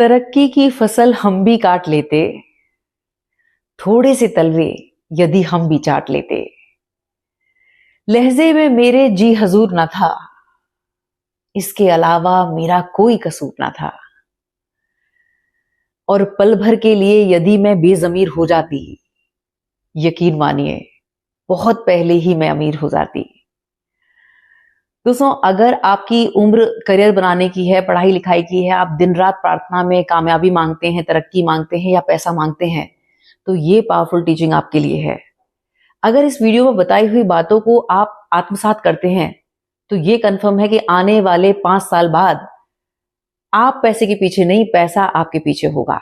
तरक्की की फसल हम भी काट लेते, थोड़े से तलवे यदि हम भी चाट लेते। लहजे में मेरे जी हजूर न था, इसके अलावा मेरा कोई कसूर न था। और पल भर के लिए यदि मैं बेजमीर हो जाती, यकीन मानिए बहुत पहले ही मैं अमीर हो जाती। दोस्तों, अगर आपकी उम्र करियर बनाने की है, पढ़ाई लिखाई की है, आप दिन रात प्रार्थना में कामयाबी मांगते हैं, तरक्की मांगते हैं या पैसा मांगते हैं, तो ये पावरफुल टीचिंग आपके लिए है। अगर इस वीडियो में बताई हुई बातों को आप आत्मसात करते हैं, तो ये कंफर्म है कि आने वाले 5 साल बाद आप पैसे के पीछे नहीं, पैसा आपके पीछे होगा।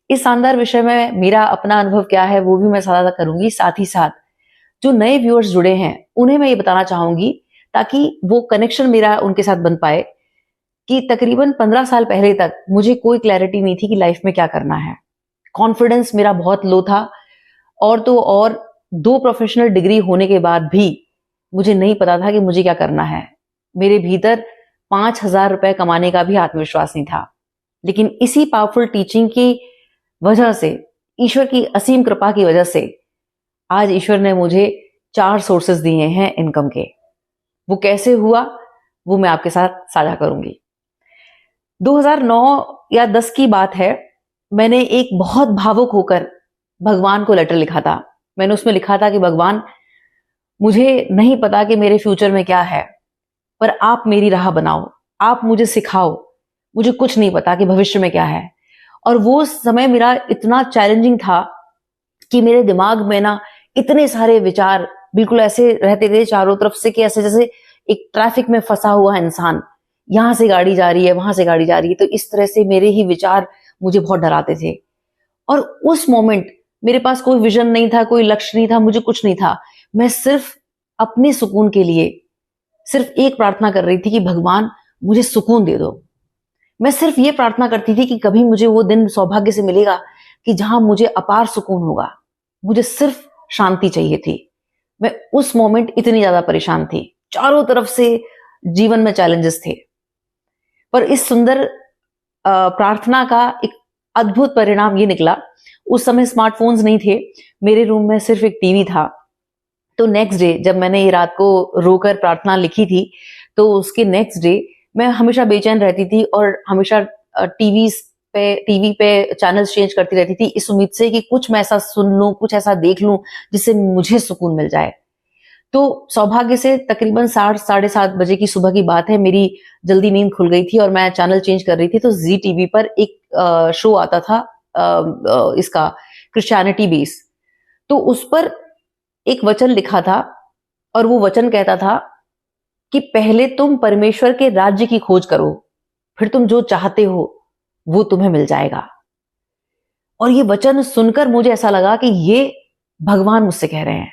इस शानदार विषय में मेरा अपना अनुभव क्या है वो भी मैं साझा करूंगी। साथ ही साथ जो नए व्यूअर्स जुड़े हैं उन्हें मैं ये बताना चाहूंगी, ताकि वो कनेक्शन मेरा उनके साथ बन पाए, कि तकरीबन 15 साल पहले तक मुझे कोई क्लैरिटी नहीं थी कि लाइफ में क्या करना है। कॉन्फिडेंस मेरा बहुत लो था, और तो और 2 प्रोफेशनल डिग्री होने के बाद भी मुझे नहीं पता था कि मुझे क्या करना है। मेरे भीतर 5,000 रुपए कमाने का भी आत्मविश्वास नहीं था। लेकिन इसी पावरफुल टीचिंग की वजह से, ईश्वर की असीम कृपा की वजह से, आज ईश्वर ने मुझे 4 सोर्सेस दिए हैं इनकम के। वो कैसे हुआ वो मैं आपके साथ साझा करूंगी। 2009 या 10 की बात है, मैंने एक बहुत भावुक होकर भगवान को लेटर लिखा था। मैंने उसमें लिखा था कि भगवान, मुझे नहीं पता कि मेरे फ्यूचर में क्या है, पर आप मेरी राह बनाओ, आप मुझे सिखाओ। मुझे कुछ नहीं पता कि भविष्य में क्या है। और वो समय मेरा इतना चैलेंजिंग था कि मेरे दिमाग में ना इतने सारे विचार बिल्कुल ऐसे रहते थे चारों तरफ से, कि ऐसे जैसे एक ट्रैफिक में फंसा हुआ इंसान, यहां से गाड़ी जा रही है, वहां से गाड़ी जा रही है। तो इस तरह से मेरे ही विचार मुझे बहुत डराते थे। और उस मोमेंट मेरे पास कोई विजन नहीं था, कोई लक्ष्य नहीं था, मुझे कुछ नहीं था। मैं सिर्फ अपने सुकून के लिए सिर्फ एक प्रार्थना कर रही थी कि भगवान मुझे सुकून दे दो। मैं सिर्फ ये प्रार्थना करती थी कि कभी मुझे वो दिन सौभाग्य से मिलेगा कि जहां मुझे अपार सुकून होगा। मुझे सिर्फ शांति चाहिए थी। मैं उस मोमेंट इतनी ज्यादा परेशान थी, चारों तरफ से जीवन में चैलेंजेस थे। पर इस सुंदर प्रार्थना का एक अद्भुत परिणाम ये निकला। उस समय स्मार्टफोन्स नहीं थे, मेरे रूम में सिर्फ एक टीवी था। तो नेक्स्ट डे जब मैंने ये रात को रोकर प्रार्थना लिखी थी, तो उसके नेक्स्ट डे मैं हमेशा बेचैन रहती थी और हमेशा टीवी पे चैनल्स चेंज करती रहती थी, इस उम्मीद से कि कुछ मैं ऐसा सुन लूं, कुछ ऐसा देख लूं जिससे मुझे सुकून मिल जाए। तो सौभाग्य से तकरीबन 7:30 बजे की सुबह की बात है, मेरी जल्दी नींद खुल गई थी और मैं चैनल चेंज कर रही थी। तो जी टीवी पर एक शो आता था, इसका क्रिश्चियनिटी बेस। तो उस पर एक वचन लिखा था, और वो वचन कहता था कि पहले तुम परमेश्वर के राज्य की खोज करो, फिर तुम जो चाहते हो वो तुम्हें मिल जाएगा। और ये वचन सुनकर मुझे ऐसा लगा कि ये भगवान मुझसे कह रहे हैं।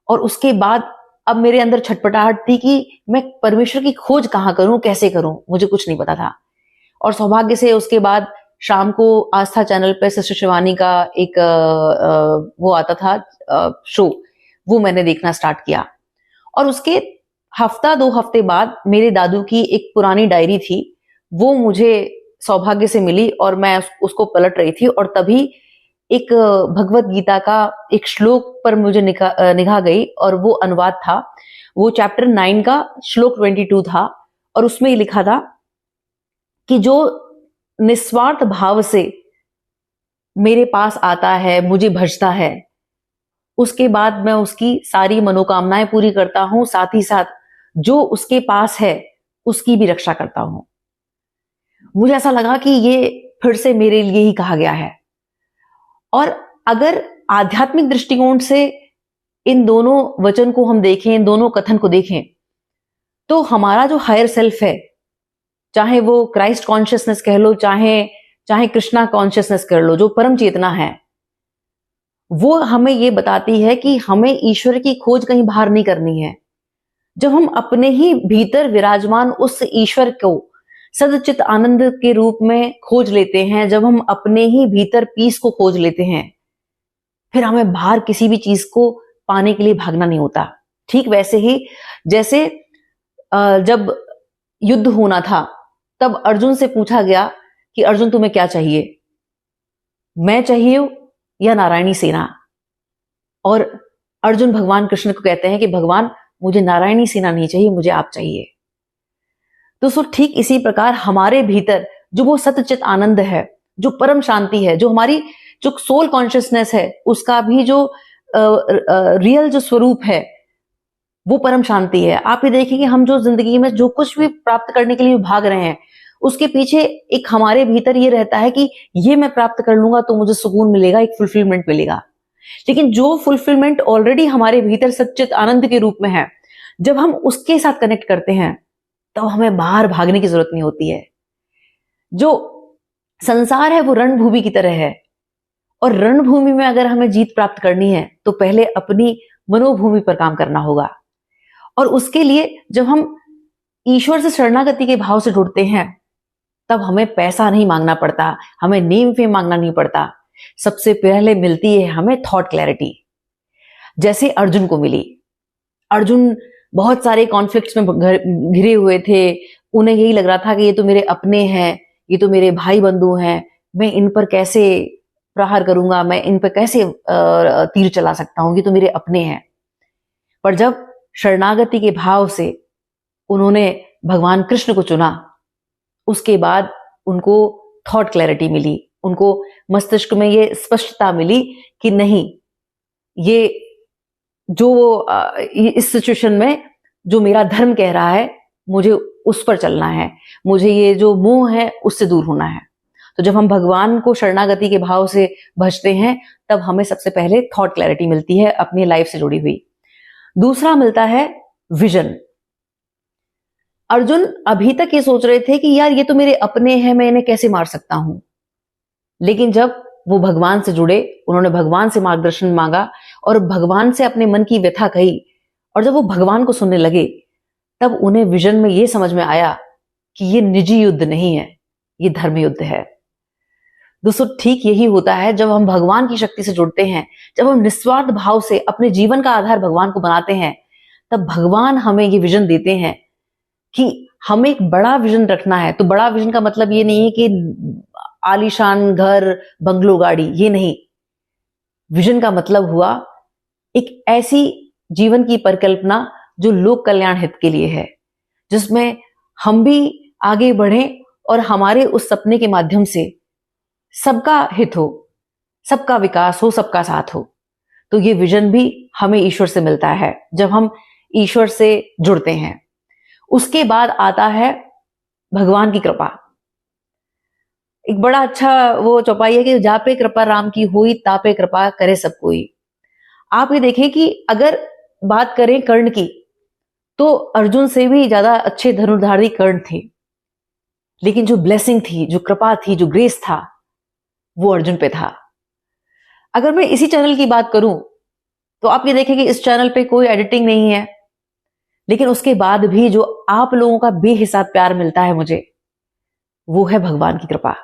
और उसके बाद अब मेरे अंदर छटपटाहट थी कि मैं परमेश्वर की खोज कहां करूं, कैसे करूं, मुझे कुछ नहीं पता था। और सौभाग्य से उसके बाद शाम को आस्था चैनल पे सिस्टर शिवानी का एक वो आता था शो, वो मैंने देखना स्टार्ट किया। और उसके हफ्ता 2 हफ्ते बाद मेरे दादू की एक पुरानी डायरी थी, वो मुझे सौभाग्य से मिली और मैं उसको पलट रही थी। और तभी एक भगवत गीता का एक श्लोक पर मुझे निगाह गई, और वो अनुवाद था। वो चैप्टर 9 का श्लोक 22 था, और उसमें ये लिखा था कि जो निस्वार्थ भाव से मेरे पास आता है, मुझे भजता है, उसके बाद मैं उसकी सारी मनोकामनाएं पूरी करता हूं, साथ ही साथ जो उसके पास है उसकी भी रक्षा करता हूं। मुझे ऐसा लगा कि ये फिर से मेरे लिए ही कहा गया है। और अगर आध्यात्मिक दृष्टिकोण से इन दोनों वचन को हम देखें, इन दोनों कथन को देखें, तो हमारा जो हायर सेल्फ है, चाहे वो क्राइस्ट कॉन्शियसनेस कह लो, चाहे कृष्णा कॉन्शियसनेस कर लो, जो परम चेतना है, वो हमें ये बताती है कि हमें ईश्वर की खोज कहीं बाहर नहीं करनी है। जब हम अपने ही भीतर विराजमान उस ईश्वर को सदचित आनंद के रूप में खोज लेते हैं, जब हम अपने ही भीतर पीस को खोज लेते हैं, फिर हमें बाहर किसी भी चीज को पाने के लिए भागना नहीं होता। ठीक वैसे ही जैसे जब युद्ध होना था, तब अर्जुन से पूछा गया कि अर्जुन तुम्हें क्या चाहिए, मैं चाहिए या नारायणी सेना। और अर्जुन भगवान कृष्ण को कहते हैं कि भगवान मुझे नारायणी सेना नहीं चाहिए, मुझे आप चाहिए। तो सो ठीक इसी प्रकार हमारे भीतर जो वो सतचित आनंद है, जो परम शांति है, जो हमारी जो सोल कॉन्शियसनेस है, उसका भी जो रियल जो स्वरूप है वो परम शांति है। आप ये देखिए कि हम जो जिंदगी में जो कुछ भी प्राप्त करने के लिए भाग रहे हैं, उसके पीछे एक हमारे भीतर ये रहता है कि ये मैं प्राप्त कर लूंगा तो मुझे सुकून मिलेगा, एक फुलफिलमेंट मिलेगा। लेकिन जो फुलफिलमेंट ऑलरेडी हमारे भीतर सच्चित आनंद के रूप में है, जब हम उसके साथ कनेक्ट करते हैं तो हमें बाहर भागने की जरूरत नहीं होती है। जो संसार है वो रणभूमि की तरह है, और रणभूमि में अगर हमें जीत प्राप्त करनी है तो पहले अपनी मनोभूमि पर काम करना होगा। और उसके लिए जब हम ईश्वर से शरणागति के भाव से जुड़ते हैं तब हमें पैसा नहीं मांगना पड़ता, हमें नेम फेम मांगना नहीं पड़ता। सबसे पहले मिलती है हमें थॉट क्लैरिटी, जैसे अर्जुन को मिली। अर्जुन बहुत सारे कॉन्फ्लिक्ट्स में घिरे हुए थे, उन्हें यही लग रहा था कि ये तो मेरे अपने हैं, ये तो मेरे भाई बंधु हैं, मैं इन पर कैसे प्रहार करूंगा, मैं इन पर कैसे तीर चला सकता हूं, ये तो मेरे अपने हैं। पर जब शरणागति के भाव से उन्होंने भगवान कृष्ण को चुना, उसके बाद उनको थॉट क्लैरिटी मिली, उनको मस्तिष्क में ये स्पष्टता मिली कि नहीं, ये जो इस सिचुएशन में जो मेरा धर्म कह रहा है मुझे उस पर चलना है, मुझे ये जो मोह है उससे दूर होना है। तो जब हम भगवान को शरणागति के भाव से भजते हैं तब हमें सबसे पहले थॉट क्लैरिटी मिलती है अपनी लाइफ से जुड़ी हुई। दूसरा मिलता है विजन। अर्जुन अभी तक ये सोच रहे थे कि यार ये तो मेरे अपने हैं, मैं इन्हें कैसे मार सकता हूं। लेकिन जब वो भगवान से जुड़े, उन्होंने भगवान से मार्गदर्शन मांगा और भगवान से अपने मन की व्यथा कही, और जब वो भगवान को सुनने लगे तब उन्हें विजन में ये समझ में आया कि ये निजी युद्ध नहीं है, ये धर्म युद्ध है। दोस्तों ठीक यही होता है जब हम भगवान की शक्ति से जुड़ते हैं, जब हम निस्वार्थ भाव से अपने जीवन का आधार भगवान को बनाते हैं, तब भगवान हमें ये विजन देते हैं कि हमें एक बड़ा विजन रखना है। तो बड़ा विजन का मतलब ये नहीं है कि आलीशान घर, बंगलो, गाड़ी, ये नहीं। विजन का मतलब हुआ एक ऐसी जीवन की परिकल्पना जो लोक कल्याण हित के लिए है, जिसमें हम भी आगे बढ़ें और हमारे उस सपने के माध्यम से सबका हित हो, सबका विकास हो, सबका साथ हो। तो ये विजन भी हमें ईश्वर से मिलता है जब हम ईश्वर से जुड़ते हैं। उसके बाद आता है भगवान की कृपा। एक बड़ा अच्छा वो चौपाई है कि जा पे कृपा राम की हुई, तापे कृपा करे सब कोई। आप ये देखें कि अगर बात करें कर्ण की, तो अर्जुन से भी ज्यादा अच्छे धनुर्धारी कर्ण थे, लेकिन जो ब्लेसिंग थी, जो कृपा थी, जो ग्रेस था, वो अर्जुन पे था। अगर मैं इसी चैनल की बात करूं तो आप ये देखें कि इस चैनल पे कोई एडिटिंग नहीं है, लेकिन उसके बाद भी जो आप लोगों का बेहिसाब प्यार मिलता है मुझे, वो है भगवान की कृपा।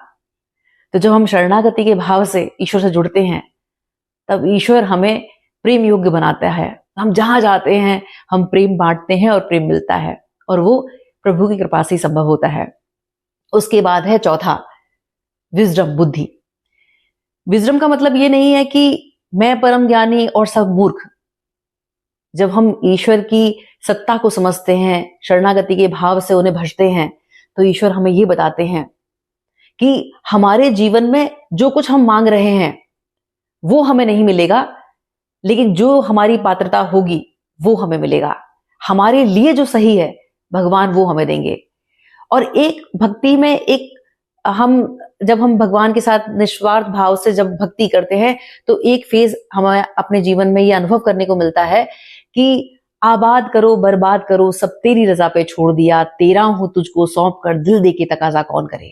तो जब हम शरणागति के भाव से ईश्वर से जुड़ते हैं तब ईश्वर हमें प्रेम योग्य बनाता है। हम जहां जाते हैं हम प्रेम बांटते हैं और प्रेम मिलता है, और वो प्रभु की कृपा से ही संभव होता है। उसके बाद है चौथा, विजडम, बुद्धि। विजडम का मतलब ये नहीं है कि मैं परम ज्ञानी और सब मूर्ख। जब हम ईश्वर की सत्ता को समझते हैं, शरणागति के भाव से उन्हें भजते हैं, तो ईश्वर हमें ये बताते हैं कि हमारे जीवन में जो कुछ हम मांग रहे हैं वो हमें नहीं मिलेगा, लेकिन जो हमारी पात्रता होगी वो हमें मिलेगा। हमारे लिए जो सही है भगवान वो हमें देंगे। और एक भक्ति में एक जब हम भगवान के साथ निस्वार्थ भाव से जब भक्ति करते हैं तो एक फेज हमें अपने जीवन में ये अनुभव करने को मिलता है कि आबाद करो बर्बाद करो सब तेरी रजा पे छोड़ दिया, तेरा हूं तुझको सौंप कर दिल दे के तकाजा कौन करे।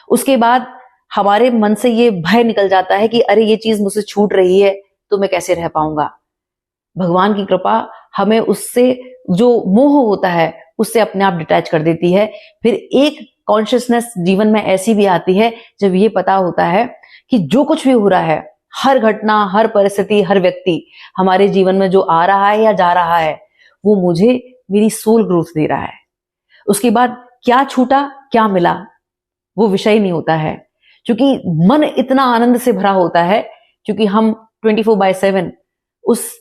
उसके बाद हमारे मन से ये भय निकल जाता है कि अरे ये चीज मुझसे छूट रही है तो मैं कैसे रह पाऊंगा। भगवान की कृपा हमें उससे जो मोह होता है उससे अपने आप डिटैच कर देती है। फिर एक कॉन्शियसनेस जीवन में ऐसी भी आती है जब ये पता होता है कि जो कुछ भी हो रहा है, हर घटना, हर परिस्थिति, हर व्यक्ति हमारे जीवन में जो आ रहा है या जा रहा है, वो मुझे मेरी सोल ग्रोथ दे रहा है। उसके बाद क्या छूटा क्या मिला, वो विषय नहीं होता है, क्योंकि मन इतना आनंद से भरा होता है, क्योंकि हम 24/7 उस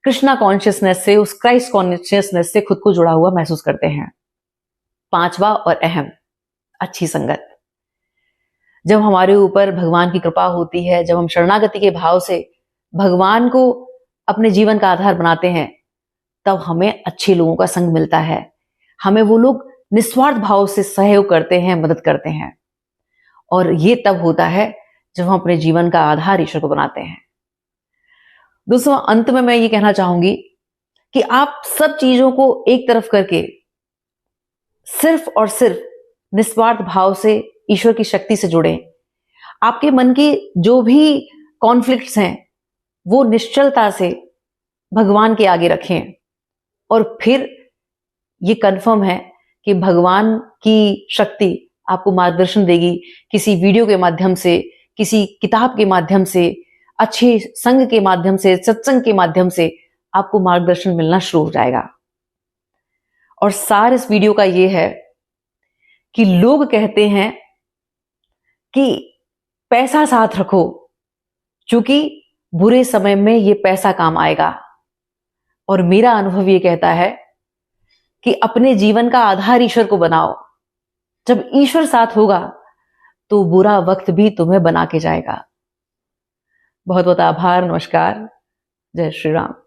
कृष्णा कॉन्शियसनेस से, उस क्राइस्ट कॉन्शियसनेस से खुद को जुड़ा हुआ महसूस करते हैं। पांचवा और अहम, अच्छी संगत। जब हमारे ऊपर भगवान की कृपा होती है, जब हम शरणागति के भाव से भगवान को अपने जीवन का आधार बनाते हैं, तब हमें अच्छे लोगों का संग मिलता है। हमें वो लोग निस्वार्थ भाव से सहयोग करते हैं, मदद करते हैं। और ये तब होता है जब हम अपने जीवन का आधार ईश्वर को बनाते हैं। दोस्तों, अंत में मैं ये कहना चाहूंगी कि आप सब चीजों को एक तरफ करके सिर्फ और सिर्फ निस्वार्थ भाव से ईश्वर की शक्ति से जुड़ें। आपके मन की जो भी कॉन्फ्लिक्ट्स हैं वो निश्चलता से भगवान के आगे रखें, और फिर ये कंफर्म है कि भगवान की शक्ति आपको मार्गदर्शन देगी। किसी वीडियो के माध्यम से, किसी किताब के माध्यम से, अच्छे संग के माध्यम से, सत्संग के माध्यम से आपको मार्गदर्शन मिलना शुरू हो जाएगा। और सार इस वीडियो का ये है कि लोग कहते हैं कि पैसा साथ रखो, क्योंकि बुरे समय में ये पैसा काम आएगा। और मेरा अनुभव ये कहता है कि अपने जीवन का आधार ईश्वर को बनाओ। जब ईश्वर साथ होगा तो बुरा वक्त भी तुम्हें बना के जाएगा। बहुत बहुत आभार। नमस्कार। जय श्री राम।